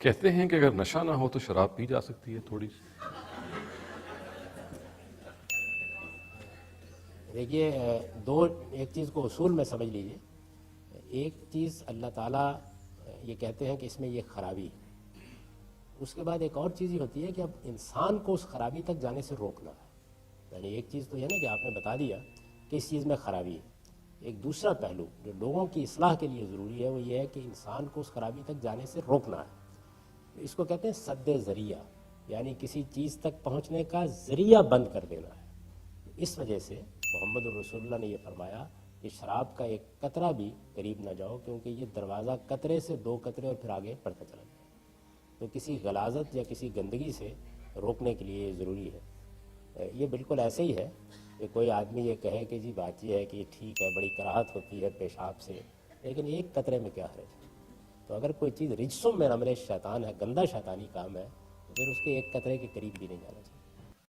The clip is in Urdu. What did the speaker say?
کہتے ہیں کہ اگر نشہ نہ ہو تو شراب پی جا سکتی ہے تھوڑی سی. دیکھیے ایک چیز کو اصول میں سمجھ لیجئے. ایک چیز اللہ تعالیٰ یہ کہتے ہیں کہ اس میں یہ خرابی ہے. اس کے بعد ایک اور چیز یہ ہوتی ہے کہ اب انسان کو اس خرابی تک جانے سے روکنا ہے. یعنی ایک چیز تو یہ نا کہ آپ نے بتا دیا کہ اس چیز میں خرابی ہے. ایک دوسرا پہلو جو لوگوں کی اصلاح کے لیے ضروری ہے وہ یہ ہے کہ انسان کو اس خرابی تک جانے سے روکنا ہے. اس کو کہتے ہیں سد ذریعہ، یعنی کسی چیز تک پہنچنے کا ذریعہ بند کر دینا ہے. اس وجہ سے محمد الرسول اللہ نے یہ فرمایا کہ شراب کا ایک قطرہ بھی قریب نہ جاؤ، کیونکہ یہ دروازہ قطرے سے 2 قطرے اور پھر آگے بڑھتا چلا جائے. تو کسی غلاظت یا کسی گندگی سے روکنے کے لیے یہ ضروری ہے. یہ بالکل ایسے ہی ہے کہ کوئی آدمی یہ کہے کہ جی بات یہ ہے کہ ٹھیک ہے بڑی کراہت ہوتی ہے پیشاب سے، لیکن ایک قطرے میں کیا حرج ہے. تو اگر کوئی چیز رجسم میں عمل شیطان ہے، گندہ شیطانی کام ہے، تو پھر اس کے ایک قطرے کے قریب بھی نہیں جانا چاہیے.